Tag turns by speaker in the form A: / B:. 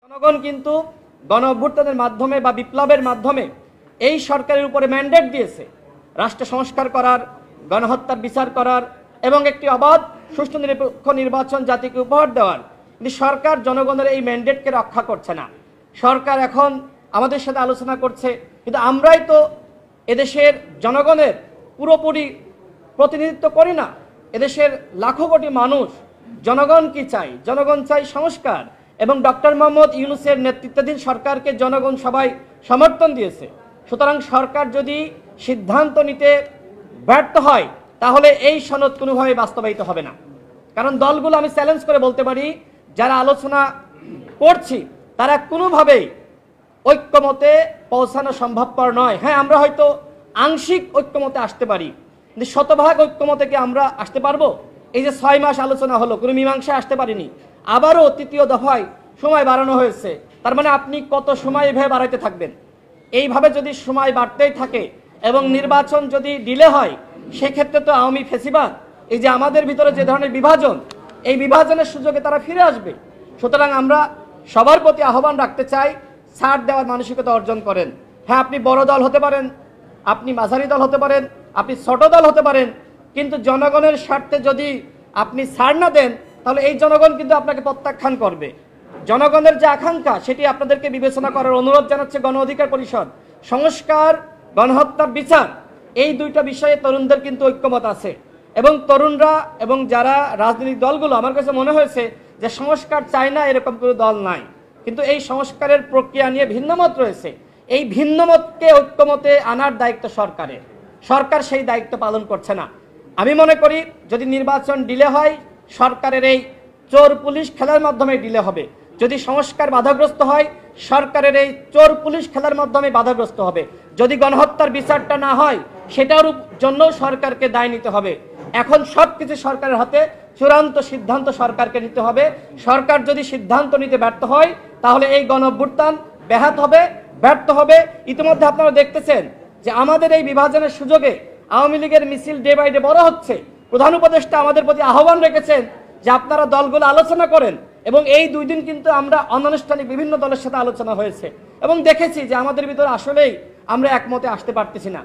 A: জনগণ কিন্তু গণ অভ্যুত্থানের মাধ্যমে বা বিপ্লবের মাধ্যমে এই সরকারের উপরে ম্যান্ডেট দিয়েছে রাষ্ট্র সংস্কার করার, গণহত্যার বিচার করার এবং একটি অবাধ সুষ্ঠু নিরপেক্ষ নির্বাচন জাতিকে উপহার দেওয়ার। কিন্তু সরকার জনগণের এই ম্যান্ডেটকে রক্ষা করছে না। সরকার এখন আমাদের সাথে আলোচনা করছে, কিন্তু আমরাই তো এদেশের জনগণের পুরোপুরি প্রতিনিধিত্ব করি না। এদেশের লাখো কোটি মানুষ জনগণ কি চাই? জনগণ চাই সংস্কার, এবং ডক্টর মোহাম্মদ ইউনূসের নেতৃত্বাধীন সরকারকে জনগণ সবাই সমর্থন দিয়েছে। সুতরাং সরকার যদি সিদ্ধান্ত নিতে ব্যর্থ হয় তাহলে এই সনদ কোনোভাবে বাস্তবায়িত হবে না। কারণ দলগুলো আমি চ্যালেঞ্জ করে বলতে পারি, যারা আলোচনা করছি তারা কোনোভাবেই ঐক্যমতে পৌঁছানো সম্ভবপর নয়। হ্যাঁ, আমরা হয়তো আংশিক ঐক্যমতে আসতে পারি, কিন্তু শতভাগ ঐক্যমতে কি আমরা আসতে পারবো? এই যে 6 মাস আলোচনা হলো, কোনো মীমাংসায় আসতে পারিনি। আবারও তৃতীয় দফায় সময় বাড়ানো হয়েছে। তার মানে আপনি কত সময় এভাবে বাড়াইতে থাকবেন? এইভাবে যদি সময় বাড়তেই থাকে এবং নির্বাচন যদি ডিলে হয়, সেক্ষেত্রে তো আওয়ামী ফেসিবাদ, এই যে আমাদের ভিতরে যে ধরনের বিভাজন, এই বিভাজনের সুযোগে তারা ফিরে আসবে। সুতরাং আমরা সবার প্রতি আহ্বান রাখতে চাই, ছাড় দেওয়ার মানসিকতা অর্জন করেন। হ্যাঁ, আপনি বড় দল হতে পারেন, আপনি মাঝারি দল হতে পারেন, আপনি ছোট দল হতে পারেন, কিন্তু জনগণের স্বার্থে যদি আপনি ছাড় না দেন তাহলে এই জনগণ কিন্তু আপনাকে প্রত্যাখ্যান করবে। জনগণের যে আকাঙ্ক্ষা সেটি আপনাদেরকে বিবেচনা করার অনুরোধ জানাচ্ছে গণ অধিকার পরিষদ। সংস্কার, গণহত্যার বিচার, এই দুইটা বিষয়ে তরুণদের কিন্তু ঐক্যমত আছে। এবং তরুণরা এবং যারা রাজনৈতিক দলগুলো, আমার কাছে মনে হয়েছে যে সংস্কার চায় না এরকম কোনো দল নাই, কিন্তু এই সংস্কারের প্রক্রিয়া নিয়ে ভিন্নমত রয়েছে। এই ভিন্নমতকে ঐক্যমতে আনার দায়িত্ব সরকারের। সরকার সেই দায়িত্ব পালন করছে না। আমি মনে করি যদি নির্বাচন ডিলে হয়, সরকারের এই চোর পুলিশ খেলার মাধ্যমে ডিলে হবে। যদি সংস্কার বাধাগ্রস্ত হয়, সরকারের এই চোর পুলিশ খেলার মাধ্যমে বাধাগ্রস্ত হবে। যদি গণহত্যার বিচারটা না হয়, সেটার জন্য সরকারকে দায় নিতে হবে। এখন সবকিছু সরকারের হাতে, চূড়ান্ত সিদ্ধান্ত সরকারকে নিতে হবে। সরকার যদি সিদ্ধান্ত নিতে ব্যর্থ হয় তাহলে এই গণ অভ্যুত্থান ব্যাহত হবে, ব্যর্থ হবে। ইতিমধ্যে আপনারা দেখতেছেন যে আমাদের এই বিভাজনের সুযোগে আওয়ামী লীগের মিছিল ডে বাই ডে বড় হচ্ছে। প্রধান উপদেষ্টা আমাদের প্রতি আহ্বান রেখেছেন যে আপনারা দলগুলো আলোচনা করেন, এবং এই 2 দিন কিন্তু আমরা অনানুষ্ঠানিক বিভিন্ন দলের সাথে আলোচনা হয়েছে এবং দেখেছি যে আমাদের ভিতরে আসলেই আমরা একমতে আসতে পারতেছি না।